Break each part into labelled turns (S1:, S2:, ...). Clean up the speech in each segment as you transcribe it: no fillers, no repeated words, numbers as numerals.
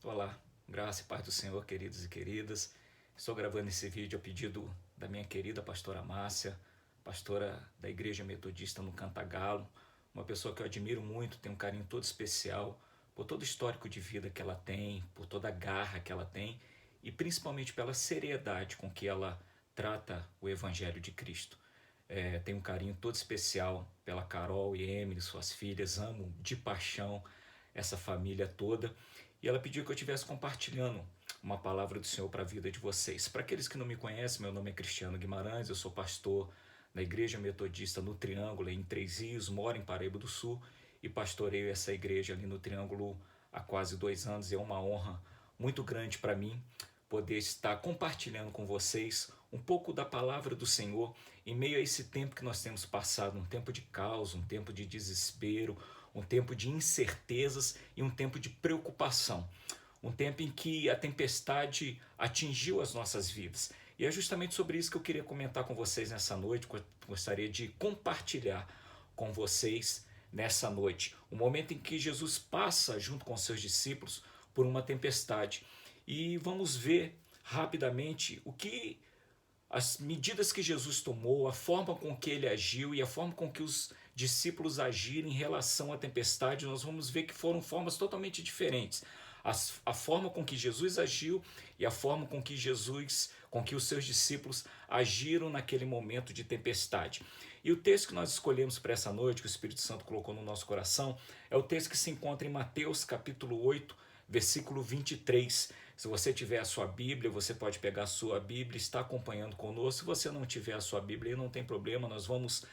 S1: Olá, graça e paz do Senhor, queridos e queridas. Estou gravando esse vídeo a pedido da minha querida pastora Márcia, pastora da Igreja Metodista no Cantagalo, uma pessoa que eu admiro muito, tenho um carinho todo especial por todo o histórico de vida que ela tem, por toda a garra que ela tem e principalmente pela seriedade com que ela trata o Evangelho de Cristo. Tenho um carinho todo especial pela Carol e Emily, suas filhas, amo de paixão essa família toda. E ela pediu que eu estivesse compartilhando uma palavra do Senhor para a vida de vocês. Para aqueles que não me conhecem, meu nome é Cristiano Guimarães, eu sou pastor na Igreja Metodista no Triângulo, em Três Rios, moro em Paraíba do Sul e pastoreio essa igreja ali no Triângulo há quase 2 anos. É uma honra muito grande para mim poder estar compartilhando com vocês um pouco da palavra do Senhor em meio a esse tempo que nós temos passado, um tempo de caos, um tempo de desespero, um tempo de incertezas e um tempo de preocupação. Um tempo em que a tempestade atingiu as nossas vidas. E é justamente sobre isso que eu queria comentar com vocês nessa noite, gostaria de compartilhar com vocês nessa noite. O momento em que Jesus passa junto com seus discípulos por uma tempestade. E vamos ver rapidamente o que as medidas que Jesus tomou, a forma com que ele agiu e a forma com que os discípulos agiram em relação à tempestade, nós vamos ver que foram formas totalmente diferentes. A forma com que Jesus agiu e a forma com que os seus discípulos agiram naquele momento de tempestade. E o texto que nós escolhemos para essa noite, que o Espírito Santo colocou no nosso coração, é o texto que se encontra em Mateus capítulo 8, versículo 23. Se você tiver a sua Bíblia, você pode pegar a sua Bíblia e estar acompanhando conosco. Se você não tiver a sua Bíblia, não tem problema, nós vamos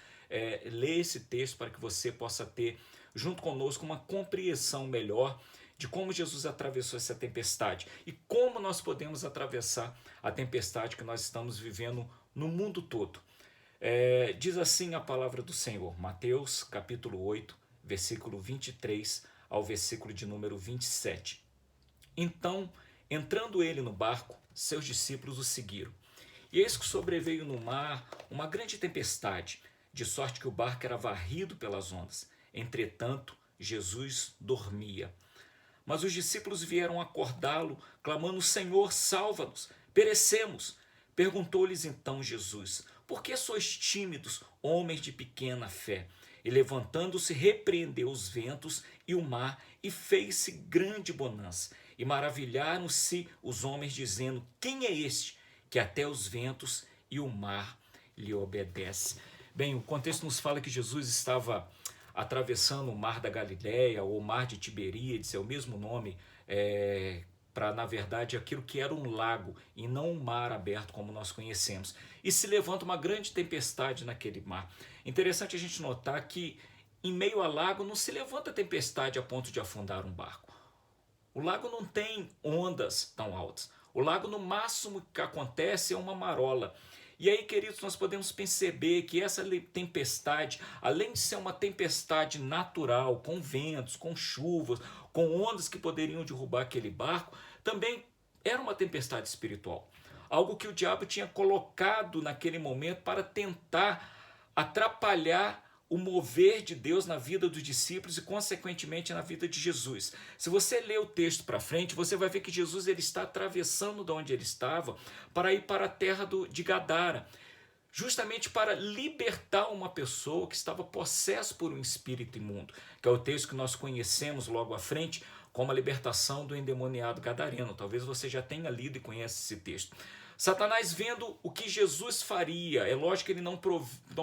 S1: ler esse texto para que você possa ter, junto conosco, uma compreensão melhor de como Jesus atravessou essa tempestade e como nós podemos atravessar a tempestade que nós estamos vivendo no mundo todo. Diz assim a palavra do Senhor, Mateus capítulo 8, versículo 23 ao versículo de número 27. Então, entrando ele no barco, seus discípulos o seguiram. E eis que sobreveio no mar uma grande tempestade, de sorte que o barco era varrido pelas ondas. Entretanto, Jesus dormia. Mas os discípulos vieram acordá-lo, clamando: Senhor, salva-nos, perecemos. Perguntou-lhes então Jesus: Por que sois tímidos, homens de pequena fé? E levantando-se, repreendeu os ventos e o mar, e fez-se grande bonança. E maravilharam-se os homens, dizendo: Quem é este que até os ventos e o mar lhe obedecem? Bem, o contexto nos fala que Jesus estava atravessando o mar da Galileia, ou o mar de Tiberíades, é o mesmo nome, para, na verdade, aquilo que era um lago e não um mar aberto como nós conhecemos. E se levanta uma grande tempestade naquele mar. Interessante a gente notar que em meio ao lago não se levanta tempestade a ponto de afundar um barco. O lago não tem ondas tão altas. O lago, no máximo que acontece, é uma marola. E aí, queridos, nós podemos perceber que essa tempestade, além de ser uma tempestade natural, com ventos, com chuvas, com ondas que poderiam derrubar aquele barco, também era uma tempestade espiritual. Algo que o diabo tinha colocado naquele momento para tentar atrapalhar o mover de Deus na vida dos discípulos e, consequentemente, na vida de Jesus. Se você ler o texto para frente, você vai ver que Jesus ele está atravessando de onde ele estava para ir para a terra de Gadara, justamente para libertar uma pessoa que estava possessa por um espírito imundo, que é o texto que nós conhecemos logo à frente como a libertação do endemoniado gadareno. Talvez você já tenha lido e conhece esse texto. Satanás, vendo o que Jesus faria, é lógico que ele não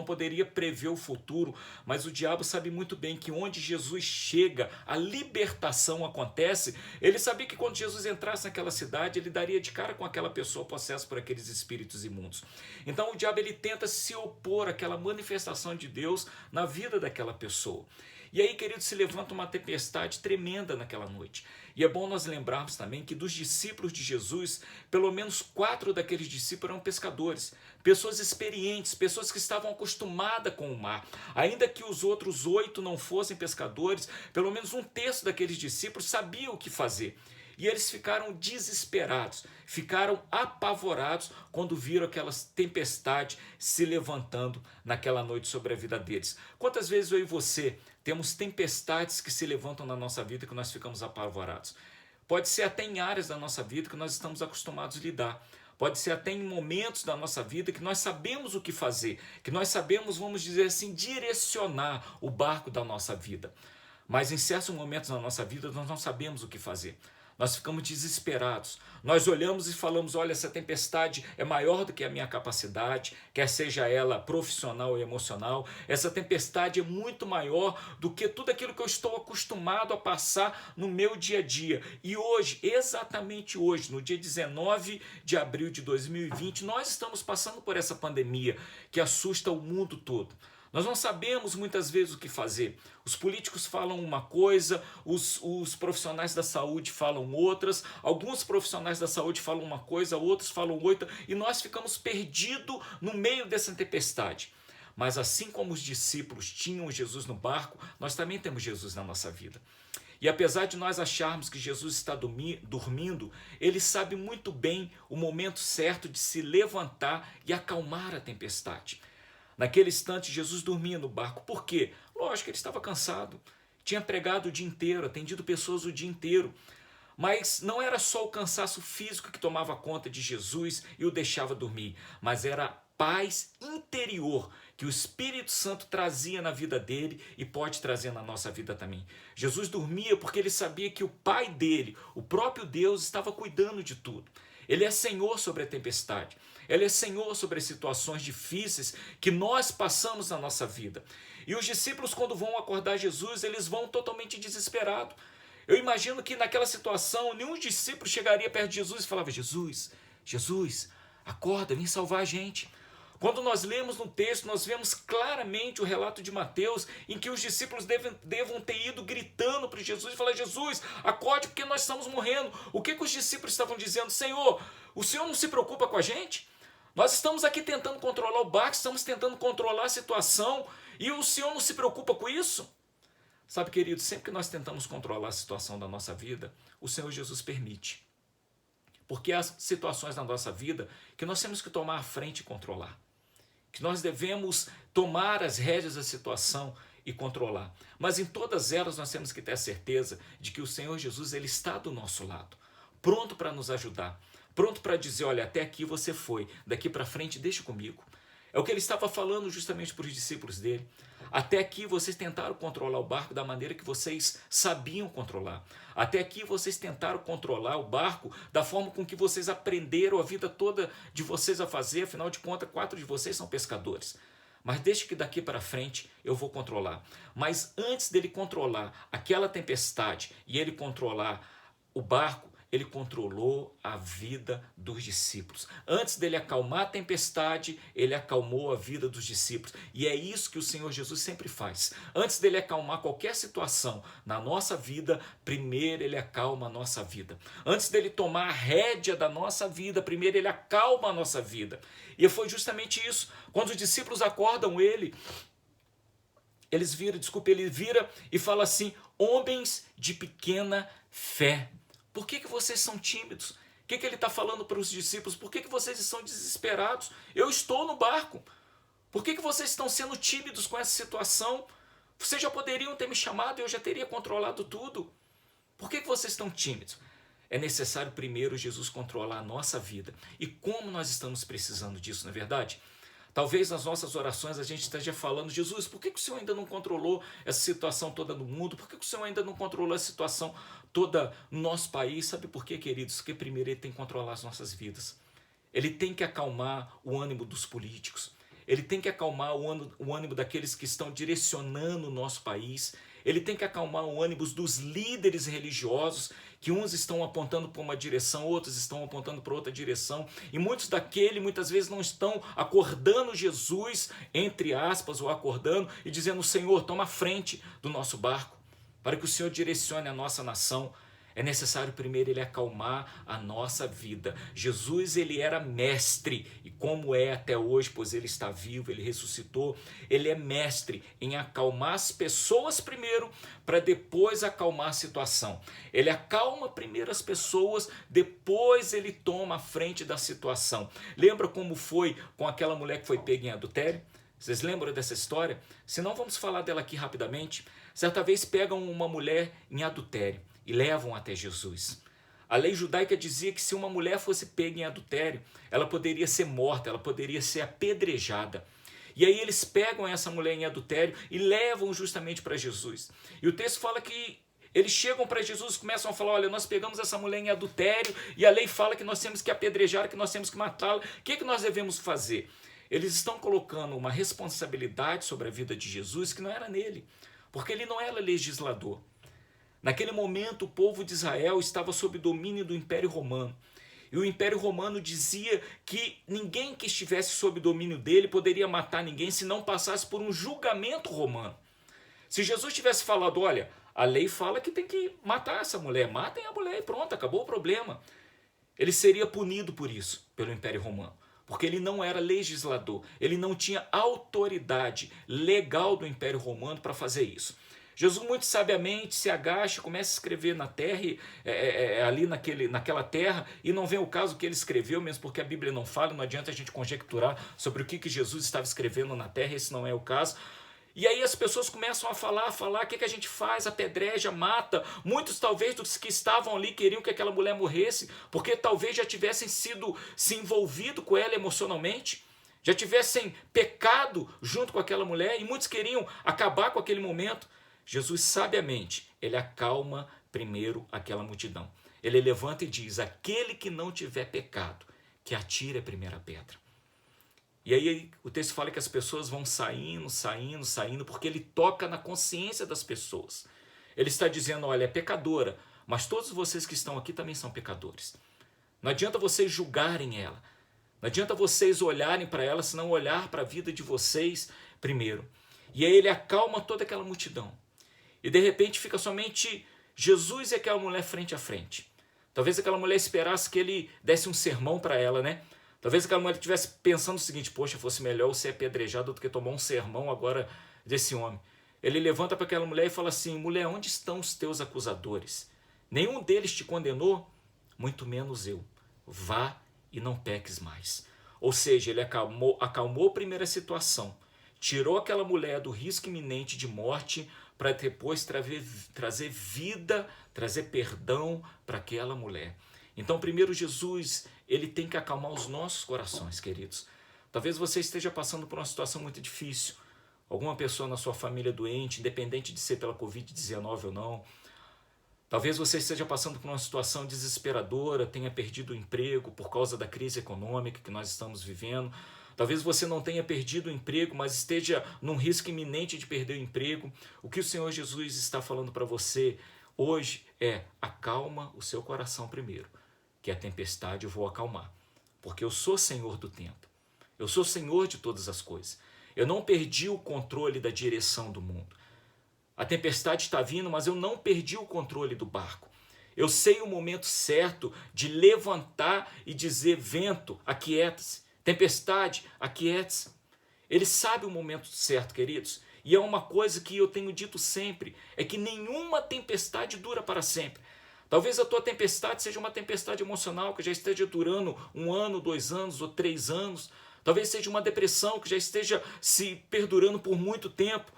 S1: poderia prever o futuro, mas o diabo sabe muito bem que onde Jesus chega, a libertação acontece. Ele sabia que quando Jesus entrasse naquela cidade, ele daria de cara com aquela pessoa possessa por aqueles espíritos imundos. Então o diabo ele tenta se opor àquela manifestação de Deus na vida daquela pessoa. E aí, querido, se levanta uma tempestade tremenda naquela noite. E é bom nós lembrarmos também que dos discípulos de Jesus, pelo menos 4 daqueles discípulos eram pescadores, pessoas experientes, pessoas que estavam acostumadas com o mar. Ainda que os outros 8 não fossem pescadores, pelo menos 1/3 daqueles discípulos sabia o que fazer. E eles ficaram desesperados, ficaram apavorados quando viram aquela tempestade se levantando naquela noite sobre a vida deles. Quantas vezes eu e você temos tempestades que se levantam na nossa vida que nós ficamos apavorados? Pode ser até em áreas da nossa vida que nós estamos acostumados a lidar. Pode ser até em momentos da nossa vida que nós sabemos o que fazer, que nós sabemos, vamos dizer assim, direcionar o barco da nossa vida. Mas em certos momentos da nossa vida nós não sabemos o que fazer. Nós ficamos desesperados. Nós olhamos e falamos, olha, essa tempestade é maior do que a minha capacidade, quer seja ela profissional ou emocional. Essa tempestade é muito maior do que tudo aquilo que eu estou acostumado a passar no meu dia a dia. E hoje, exatamente hoje, no dia 19 de abril de 2020, nós estamos passando por essa pandemia que assusta o mundo todo. Nós não sabemos muitas vezes o que fazer. Os políticos falam uma coisa, os profissionais da saúde falam outras, alguns profissionais da saúde falam uma coisa, outros falam outra, e nós ficamos perdidos no meio dessa tempestade. Mas assim como os discípulos tinham Jesus no barco, nós também temos Jesus na nossa vida. E apesar de nós acharmos que Jesus está dormindo, ele sabe muito bem o momento certo de se levantar e acalmar a tempestade. Naquele instante, Jesus dormia no barco. Por quê? Lógico que ele estava cansado. Tinha pregado o dia inteiro, atendido pessoas o dia inteiro. Mas não era só o cansaço físico que tomava conta de Jesus e o deixava dormir, mas era a paz interior que o Espírito Santo trazia na vida dele e pode trazer na nossa vida também. Jesus dormia porque ele sabia que o Pai dele, o próprio Deus, estava cuidando de tudo. Ele é Senhor sobre a tempestade. Ele é Senhor sobre as situações difíceis que nós passamos na nossa vida. E os discípulos, quando vão acordar Jesus, eles vão totalmente desesperados. Eu imagino que naquela situação, nenhum discípulo chegaria perto de Jesus e falava, Jesus, acorda, vem salvar a gente. Quando nós lemos no texto, nós vemos claramente o relato de Mateus, em que os discípulos devam ter ido gritando para Jesus e falar, Jesus, acorde porque nós estamos morrendo. O que os discípulos estavam dizendo? Senhor, o Senhor não se preocupa com a gente? Nós estamos aqui tentando controlar o barco, estamos tentando controlar a situação, e o Senhor não se preocupa com isso? Sabe, querido, sempre que nós tentamos controlar a situação da nossa vida, o Senhor Jesus permite. Porque há situações na nossa vida que nós temos que tomar a frente e controlar. Que nós devemos tomar as rédeas da situação e controlar. Mas em todas elas nós temos que ter a certeza de que o Senhor Jesus ele está do nosso lado, pronto para nos ajudar, pronto para dizer, olha, até aqui você foi, daqui para frente deixa comigo. É o que ele estava falando justamente para os discípulos dele. Até aqui vocês tentaram controlar o barco da maneira que vocês sabiam controlar. Até aqui vocês tentaram controlar o barco da forma com que vocês aprenderam a vida toda de vocês a fazer. Afinal de contas, 4 de vocês são pescadores. Mas deixe que daqui para frente eu vou controlar. Mas antes dele controlar aquela tempestade e ele controlar o barco, ele controlou a vida dos discípulos. Antes dele acalmar a tempestade, ele acalmou a vida dos discípulos. E é isso que o Senhor Jesus sempre faz. Antes dele acalmar qualquer situação na nossa vida, primeiro ele acalma a nossa vida. Antes dele tomar a rédea da nossa vida, primeiro ele acalma a nossa vida. E foi justamente isso. Quando os discípulos acordam ele vira e fala assim, homens de pequena fé. Por que vocês são tímidos? O que ele está falando para os discípulos? Por que vocês estão desesperados? Eu estou no barco. Por que vocês estão sendo tímidos com essa situação? Vocês já poderiam ter me chamado e eu já teria controlado tudo. Por que vocês estão tímidos? É necessário primeiro Jesus controlar a nossa vida. E como nós estamos precisando disso, não é verdade? Talvez nas nossas orações a gente esteja falando, Jesus, por que o Senhor ainda não controlou essa situação toda no mundo? Por que o Senhor ainda não controlou a situação toda no nosso país? Sabe por quê, queridos? Porque primeiro ele tem que controlar as nossas vidas. Ele tem que acalmar o ânimo dos políticos. Ele tem que acalmar o ânimo daqueles que estão direcionando o nosso país. Ele tem que acalmar o ânimo dos líderes religiosos, que uns estão apontando para uma direção, outros estão apontando para outra direção. E muitos muitas vezes não estão acordando Jesus, entre aspas, ou acordando e dizendo, Senhor, toma a frente do nosso barco, para que o Senhor direcione a nossa nação. É necessário primeiro ele acalmar a nossa vida. Jesus ele era mestre, e como é até hoje, pois ele está vivo, ele ressuscitou, ele é mestre em acalmar as pessoas primeiro, para depois acalmar a situação. Ele acalma primeiro as pessoas, depois ele toma a frente da situação. Lembra como foi com aquela mulher que foi pega em adultério? Vocês lembram dessa história? Se não, vamos falar dela aqui rapidamente. Certa vez pegam uma mulher em adultério e levam até Jesus. A lei judaica dizia que se uma mulher fosse pega em adultério, ela poderia ser morta, ela poderia ser apedrejada. E aí eles pegam essa mulher em adultério e levam justamente para Jesus. E o texto fala que eles chegam para Jesus e começam a falar, olha, nós pegamos essa mulher em adultério e a lei fala que nós temos que apedrejar, que nós temos que matá-la. O que nós devemos fazer? Eles estão colocando uma responsabilidade sobre a vida de Jesus que não era nele, porque ele não era legislador. Naquele momento, o povo de Israel estava sob domínio do Império Romano. E o Império Romano dizia que ninguém que estivesse sob domínio dele poderia matar ninguém se não passasse por um julgamento romano. Se Jesus tivesse falado, olha, a lei fala que tem que matar essa mulher, matem a mulher e pronto, acabou o problema. Ele seria punido por isso, pelo Império Romano, porque ele não era legislador, ele não tinha autoridade legal do Império Romano para fazer isso. Jesus muito sabiamente se agacha, começa a escrever na terra, ali naquela terra, e não vem o caso que ele escreveu, mesmo porque a Bíblia não fala, não adianta a gente conjecturar sobre o que Jesus estava escrevendo na terra, esse não é o caso. E aí as pessoas começam a falar, o que a gente faz? Apedreja, mata. Muitos talvez dos que estavam ali queriam que aquela mulher morresse, porque talvez já tivessem se envolvido com ela emocionalmente, já tivessem pecado junto com aquela mulher, e muitos queriam acabar com aquele momento. Jesus sabiamente, ele acalma primeiro aquela multidão. Ele levanta e diz, aquele que não tiver pecado, que atire a primeira pedra. E aí o texto fala que as pessoas vão saindo, porque ele toca na consciência das pessoas. Ele está dizendo, olha, é pecadora, mas todos vocês que estão aqui também são pecadores. Não adianta vocês julgarem ela. Não adianta vocês olharem para ela, senão olhar para a vida de vocês primeiro. E aí ele acalma toda aquela multidão. E de repente fica somente Jesus e aquela mulher frente a frente. Talvez aquela mulher esperasse que ele desse um sermão para ela, né? Talvez aquela mulher estivesse pensando o seguinte, poxa, fosse melhor eu ser apedrejado do que tomar um sermão agora desse homem. Ele levanta para aquela mulher e fala assim, mulher, onde estão os teus acusadores? Nenhum deles te condenou? Muito menos eu. Vá e não peques mais. Ou seja, ele acalmou a primeira situação, tirou aquela mulher do risco iminente de morte para depois trazer vida, trazer perdão para aquela mulher. Então, primeiro Jesus, ele tem que acalmar os nossos corações, queridos. Talvez você esteja passando por uma situação muito difícil. Alguma pessoa na sua família doente, independente de ser pela Covid-19 ou não. Talvez você esteja passando por uma situação desesperadora, tenha perdido o emprego por causa da crise econômica que nós estamos vivendo. Talvez você não tenha perdido o emprego, mas esteja num risco iminente de perder o emprego. O que o Senhor Jesus está falando para você hoje é, acalma o seu coração primeiro, que a tempestade eu vou acalmar, porque eu sou Senhor do tempo, eu sou Senhor de todas as coisas. Eu não perdi o controle da direção do mundo. A tempestade está vindo, mas eu não perdi o controle do barco. Eu sei o momento certo de levantar e dizer, vento, aquieta-se. Tempestade, aquiete-se. Ele sabe o momento certo, queridos. E é uma coisa que eu tenho dito sempre, é que nenhuma tempestade dura para sempre. Talvez a tua tempestade seja uma tempestade emocional que já esteja durando 1 ano, 2 anos ou 3 anos. Talvez seja uma depressão que já esteja se perdurando por muito tempo.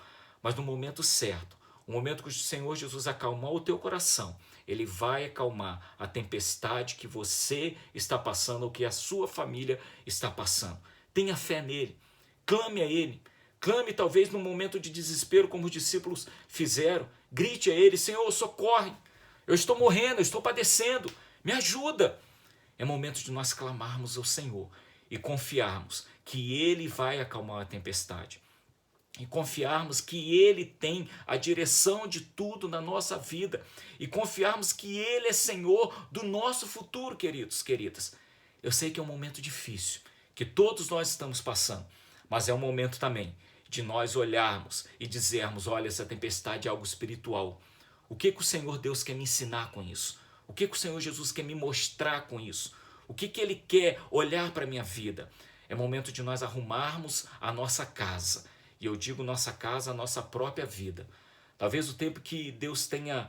S1: Mas no momento certo, o momento que o Senhor Jesus acalmar o teu coração, ele vai acalmar a tempestade que você está passando ou que a sua família está passando. Tenha fé nele, clame a ele, clame talvez num momento de desespero como os discípulos fizeram, grite a ele, Senhor, socorre, eu estou morrendo, eu estou padecendo, me ajuda. É momento de nós clamarmos ao Senhor e confiarmos que ele vai acalmar a tempestade. E confiarmos que ele tem a direção de tudo na nossa vida. E confiarmos que ele é Senhor do nosso futuro, queridos, queridas. Eu sei que é um momento difícil, que todos nós estamos passando. Mas é um momento também de nós olharmos e dizermos, olha, essa tempestade é algo espiritual. O que o Senhor Deus quer me ensinar com isso? O que o Senhor Jesus quer me mostrar com isso? O que ele quer olhar para a minha vida? É momento de nós arrumarmos a nossa casa. E eu digo nossa casa, a nossa própria vida. Talvez o tempo que Deus tenha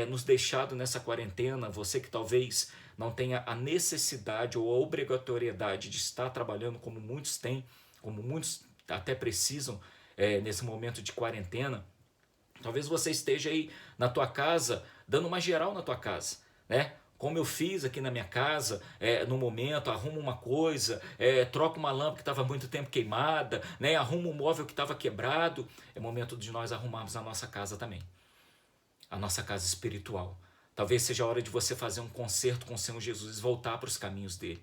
S1: nos deixado nessa quarentena, você que talvez não tenha a necessidade ou a obrigatoriedade de estar trabalhando como muitos têm, como muitos até precisam nesse momento de quarentena, talvez você esteja aí na tua casa, dando uma geral na tua casa, né? como eu fiz aqui na minha casa, no momento, arrumo uma coisa, troco uma lâmpada que estava muito tempo queimada, né? Arrumo um móvel que estava quebrado. É momento de nós arrumarmos a nossa casa também, a nossa casa espiritual. Talvez seja a hora de você fazer um concerto com o Senhor Jesus e voltar para os caminhos dele.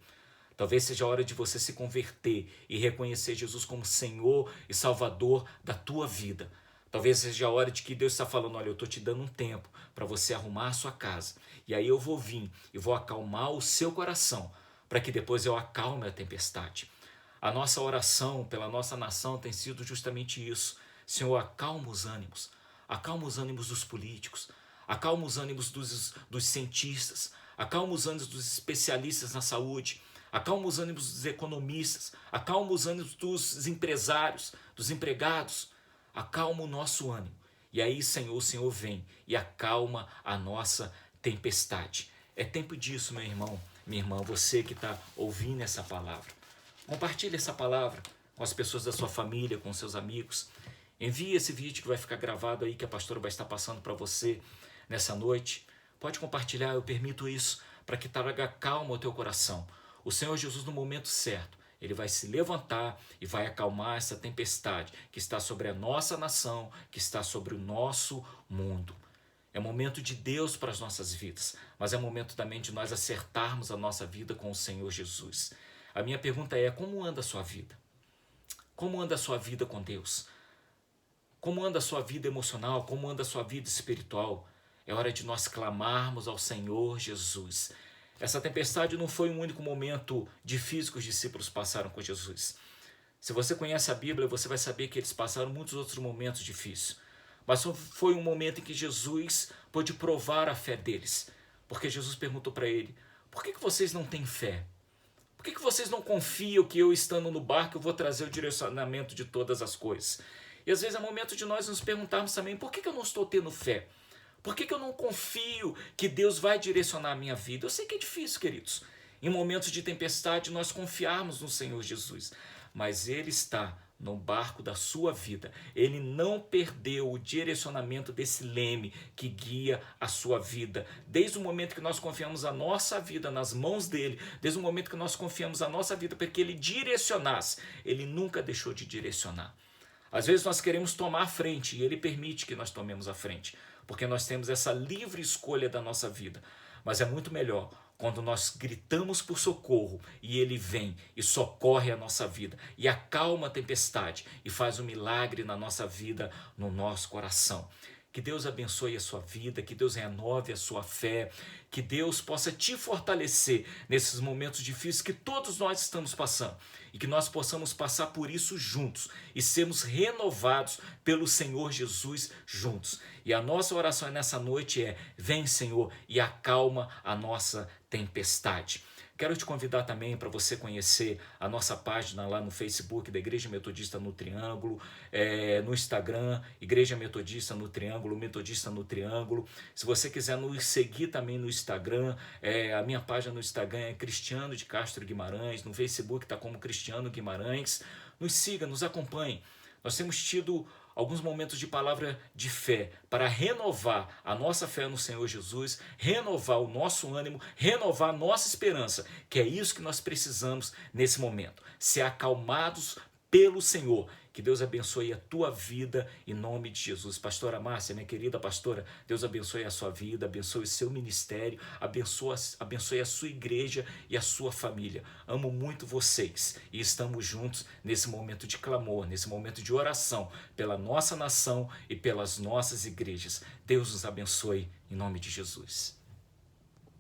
S1: Talvez seja a hora de você se converter e reconhecer Jesus como Senhor e Salvador da tua vida. Talvez seja a hora de que Deus está falando, olha, eu estou te dando um tempo para você arrumar a sua casa. E aí eu vou vir e vou acalmar o seu coração, para que depois eu acalme a tempestade. A nossa oração pela nossa nação tem sido justamente isso. Senhor, acalma os ânimos dos políticos, acalma os ânimos dos cientistas, acalma os ânimos dos especialistas na saúde, acalma os ânimos dos economistas, acalma os ânimos dos empresários, dos empregados, acalma o nosso ânimo. E aí, Senhor, o Senhor vem e acalma a nossa tempestade. É tempo disso, meu irmão, minha irmã, você que está ouvindo essa palavra. Compartilhe essa palavra com as pessoas da sua família, com seus amigos. Envie esse vídeo que vai ficar gravado aí, que a pastora vai estar passando para você nessa noite. Pode compartilhar, eu permito isso, para que traga calma ao teu coração. O Senhor Jesus, no momento certo, ele vai se levantar e vai acalmar essa tempestade que está sobre a nossa nação, que está sobre o nosso mundo. É momento de Deus para as nossas vidas, mas é momento também de nós acertarmos a nossa vida com o Senhor Jesus. A minha pergunta é, como anda a sua vida? Como anda a sua vida com Deus? Como anda a sua vida emocional? Como anda a sua vida espiritual? É hora de nós clamarmos ao Senhor Jesus. Essa tempestade não foi um único momento difícil que os discípulos passaram com Jesus. Se você conhece a Bíblia, você vai saber que eles passaram muitos outros momentos difíceis. Mas foi um momento em que Jesus pôde provar a fé deles. Porque Jesus perguntou para ele, por que vocês não têm fé? Por que vocês não confiam que eu, estando no barco, eu vou trazer o direcionamento de todas as coisas? E às vezes é momento de nós nos perguntarmos também, por que eu não estou tendo fé? Por que eu não confio que Deus vai direcionar a minha vida? Eu sei que é difícil, queridos. Em momentos de tempestade, nós confiarmos no Senhor Jesus. Mas Ele está no barco da sua vida. Ele não perdeu o direcionamento desse leme que guia a sua vida. Desde o momento que nós confiamos a nossa vida nas mãos dele, desde o momento que nós confiamos a nossa vida para que ele direcionasse, ele nunca deixou de direcionar. Às vezes nós queremos tomar a frente e ele permite que nós tomemos a frente, porque nós temos essa livre escolha da nossa vida. Mas é muito melhor quando nós gritamos por socorro e ele vem e socorre a nossa vida e acalma a tempestade e faz um milagre na nossa vida, no nosso coração. Que Deus abençoe a sua vida, que Deus renove a sua fé, que Deus possa te fortalecer nesses momentos difíceis que todos nós estamos passando e que nós possamos passar por isso juntos e sermos renovados pelo Senhor Jesus juntos. E a nossa oração nessa noite é, vem Senhor e acalma a nossa tempestade. Quero te convidar também para você conhecer a nossa página lá no Facebook da Igreja Metodista no Triângulo, no Instagram, Igreja Metodista no Triângulo, Metodista no Triângulo. Se você quiser nos seguir também no Instagram, a minha página no Instagram é Cristiano de Castro Guimarães, no Facebook está como Cristiano Guimarães. Nos siga, nos acompanhe. Nós temos tido alguns momentos de palavra de fé para renovar a nossa fé no Senhor Jesus, renovar o nosso ânimo, renovar a nossa esperança, que é isso que nós precisamos nesse momento. Ser acalmados pelo Senhor. Que Deus abençoe a tua vida em nome de Jesus. Pastora Márcia, minha querida pastora, Deus abençoe a sua vida, abençoe o seu ministério, abençoe a sua igreja e a sua família. Amo muito vocês e estamos juntos nesse momento de clamor, nesse momento de oração pela nossa nação e pelas nossas igrejas. Deus nos abençoe em nome de Jesus.